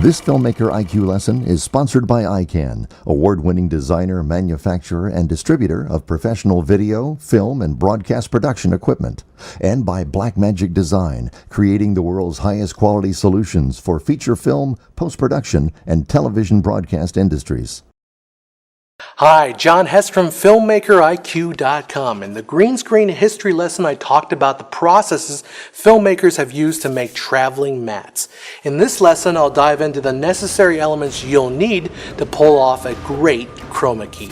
This Filmmaker IQ lesson is sponsored by ICANN, award-winning designer, manufacturer, and distributor of professional video, film, and broadcast production equipment, and by Blackmagic Design, creating the world's highest quality solutions for feature film, post-production, and broadcast industries. Hi, John Hess from FilmmakerIQ.com. In the green screen history lesson, I talked about the processes filmmakers have used to make traveling mats. In this lesson, I'll dive into the necessary elements you'll need to pull off a great chroma key.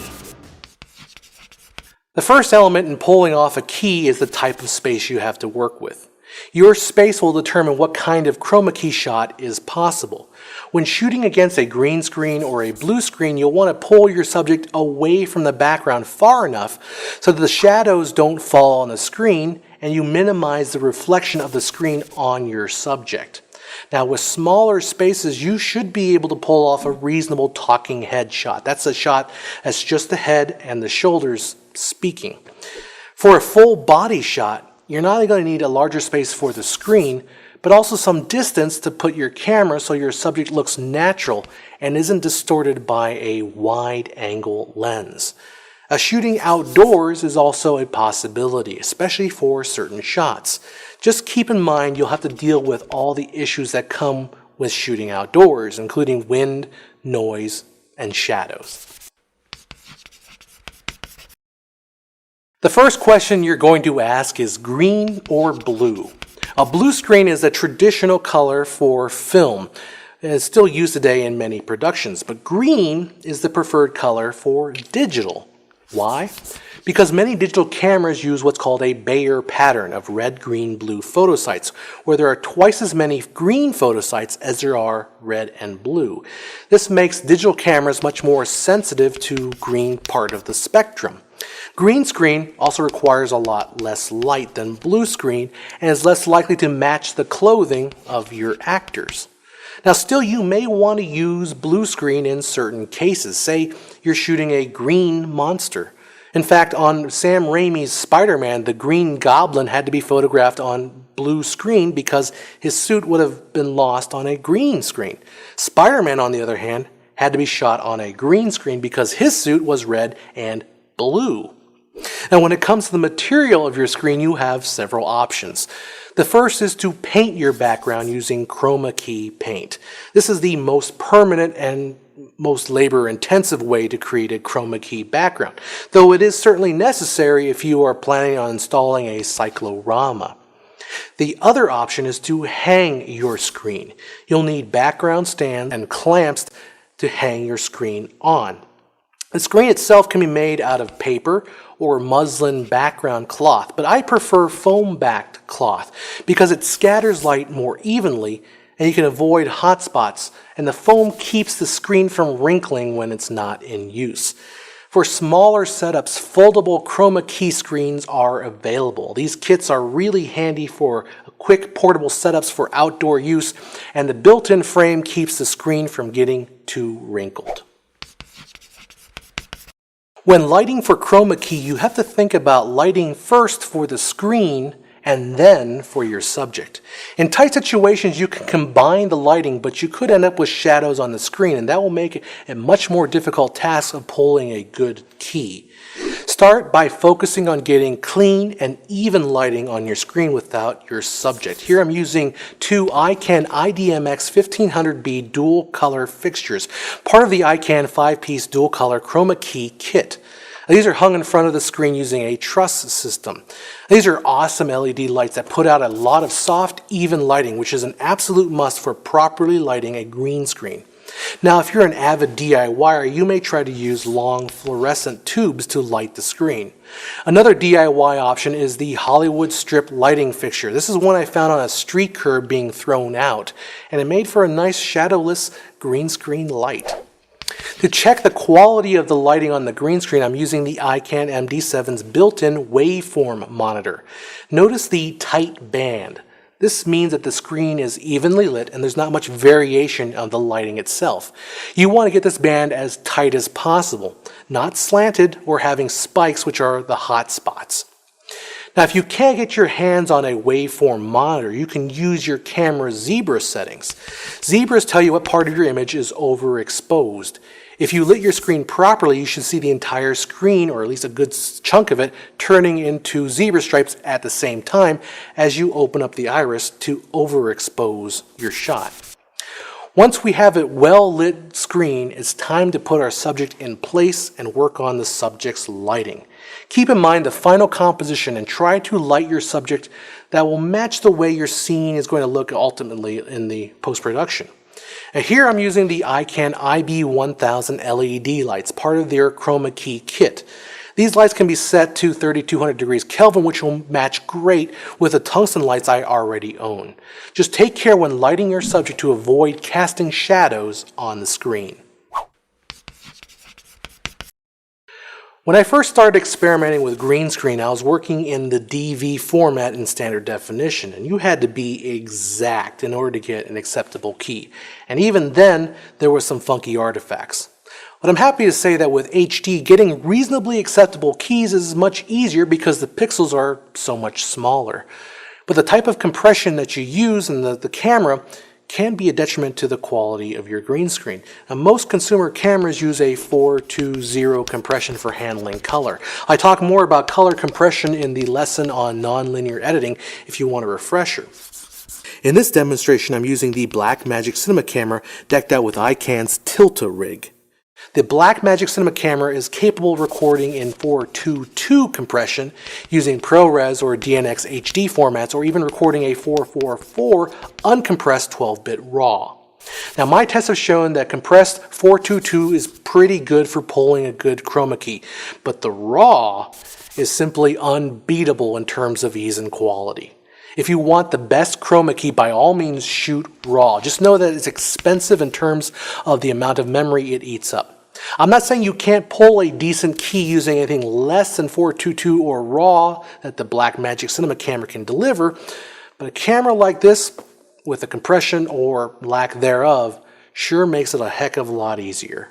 The first element in pulling off a key is the type of space you have to work with. Your space will determine what kind of chroma key shot is possible. When shooting against a green screen or a blue screen, you'll want to pull your subject away from the background far enough so that the shadows don't fall on the screen and you minimize the reflection of the screen on your subject. Now, with smaller spaces, you should be able to pull off a reasonable talking head shot. That's a shot that's just the head and the shoulders speaking. For a full body shot, you're not only going to need a larger space for the screen, but also some distance to put your camera so your subject looks natural and isn't distorted by a wide-angle lens. Shooting outdoors is also a possibility, especially for certain shots. Just keep in mind you'll have to deal with all the issues that come with shooting outdoors, including wind, noise, and shadows. The first question you're going to ask is green or blue? A blue screen is a traditional color for film. It's still used today in many productions, but green is the preferred color for digital. Why? Because many digital cameras use what's called a Bayer pattern of red, green, blue photosites, where there are twice as many green photosites as there are red and blue. This makes digital cameras much more sensitive to green part of the spectrum. Green screen also requires a lot less light than blue screen and is less likely to match the clothing of your actors. Now still, you may want to use blue screen in certain cases. Say you're shooting a green monster. In fact, on Sam Raimi's Spider-Man, the Green Goblin had to be photographed on blue screen because his suit would have been lost on a green screen. Spider-Man, on the other hand, had to be shot on a green screen because his suit was red and blue. Now, when it comes to the material of your screen, you have several options. The first is to paint your background using chroma key paint. This is the most permanent and most labor-intensive way to create a chroma key background, though it is certainly necessary if you are planning on installing a cyclorama. The other option is to hang your screen. You'll need background stands and clamps to hang your screen on. The screen itself can be made out of paper or muslin background cloth, but I prefer foam-backed cloth because it scatters light more evenly and you can avoid hot spots, and the foam keeps the screen from wrinkling when it's not in use. For smaller setups, foldable chroma key screens are available. These kits are really handy for quick portable setups for outdoor use, and the built-in frame keeps the screen from getting too wrinkled. When lighting for chroma key, you have to think about lighting first for the screen and then for your subject. In tight situations, you can combine the lighting, but you could end up with shadows on the screen, and that will make it a much more difficult task of pulling a good key. Start by focusing on getting clean and even lighting on your screen without your subject. Here I'm using two ICANN IDMX 1500B dual color fixtures, part of the ICANN 5-piece dual color chroma key kit. These are hung in front of the screen using a truss system. These are awesome LED lights that put out a lot of soft, even lighting, which is an absolute must for properly lighting a green screen. Now, if you're an avid DIYer, you may try to use long fluorescent tubes to light the screen. Another DIY option is the Hollywood strip lighting fixture. This is one I found on a street curb being thrown out, and it made for a nice shadowless green screen light. To check the quality of the lighting on the green screen, I'm using the ICANN MD7's built-in waveform monitor. Notice the tight band. This means that the screen is evenly lit and there's not much variation of the lighting itself. You want to get this band as tight as possible, not slanted or having spikes, which are the hot spots. Now, if you can't get your hands on a waveform monitor, you can use your camera's zebra settings. Zebras tell you what part of your image is overexposed. If you lit your screen properly, you should see the entire screen, or at least a good chunk of it, turning into zebra stripes at the same time as you open up the iris to overexpose your shot. Once we have a well-lit screen, it's time to put our subject in place and work on the subject's lighting. Keep in mind the final composition and try to light your subject that will match the way your scene is going to look ultimately in the post-production. Now here I'm using the ICANN IB1000 LED lights, part of their chroma key kit. These lights can be set to 3200 degrees Kelvin, which will match great with the tungsten lights I already own. Just take care when lighting your subject to avoid casting shadows on the screen. When I first started experimenting with green screen, I was working in the DV format in standard definition, and you had to be exact in order to get an acceptable key. And even then, there were some funky artifacts. But I'm happy to say that with HD, getting reasonably acceptable keys is much easier because the pixels are so much smaller. But the type of compression that you use in the camera can be a detriment to the quality of your green screen. Now, most consumer cameras use a 4:0 compression for handling color. I talk more about color compression in the lesson on nonlinear editing if you want a refresher. In this demonstration, I'm using the Blackmagic Cinema camera decked out with ICANN's Tilta rig. The Blackmagic Cinema camera is capable of recording in 4:2:2 compression using ProRes or DNx HD formats, or even recording a 4:4:4 uncompressed 12-bit RAW. Now, my tests have shown that compressed 4:2:2 is pretty good for pulling a good chroma key, but the RAW is simply unbeatable in terms of ease and quality. If you want the best chroma key, by all means shoot RAW. Just know that it's expensive in terms of the amount of memory it eats up. I'm not saying you can't pull a decent key using anything less than 4:2:2 or RAW that the Blackmagic Cinema camera can deliver, but a camera like this, with the compression or lack thereof, sure makes it a heck of a lot easier.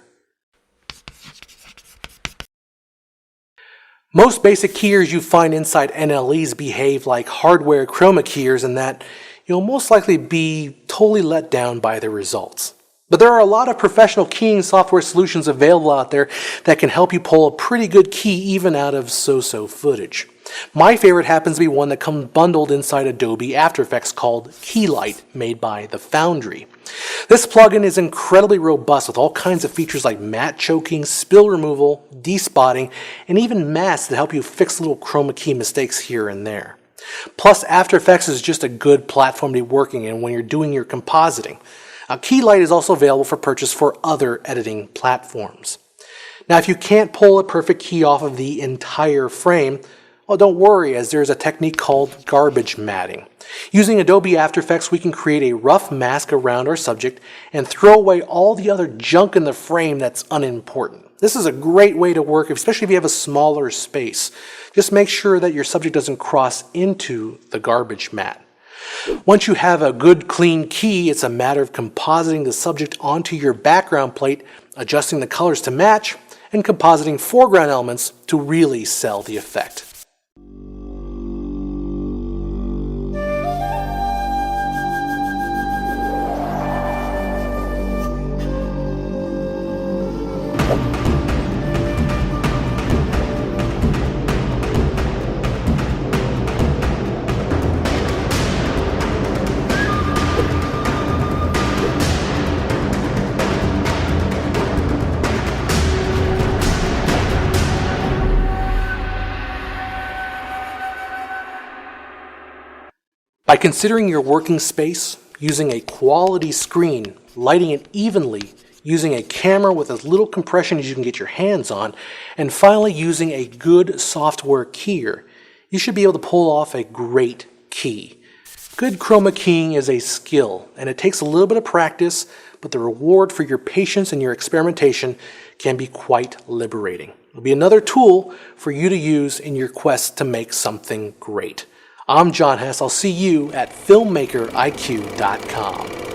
Most basic keyers you find inside NLEs behave like hardware chroma keyers in that you'll most likely be totally let down by the results. But there are a lot of professional keying software solutions available out there that can help you pull a pretty good key even out of so-so footage. My favorite happens to be one that comes bundled inside Adobe After Effects called Keylight, made by the Foundry. This plugin is incredibly robust with all kinds of features like matte choking, spill removal, despotting, and even masks that help you fix little chroma key mistakes here and there. Plus, After Effects is just a good platform to be working in when you're doing your compositing. Keylight is also available for purchase for other editing platforms. Now, if you can't pull a perfect key off of the entire frame, well, don't worry, as there's a technique called garbage matting. Using Adobe After Effects, we can create a rough mask around our subject and throw away all the other junk in the frame that's unimportant. This is a great way to work, especially if you have a smaller space. Just make sure that your subject doesn't cross into the garbage mat. Once you have a good clean key, it's a matter of compositing the subject onto your background plate, adjusting the colors to match, and compositing foreground elements to really sell the effect. By considering your working space, using a quality screen, lighting it evenly, using a camera with as little compression as you can get your hands on, and finally using a good software keyer, you should be able to pull off a great key. Good chroma keying is a skill, and it takes a little bit of practice, but the reward for your patience and your experimentation can be quite liberating. It'll be another tool for you to use in your quest to make something great. I'm John Hess. I'll see you at filmmakeriq.com.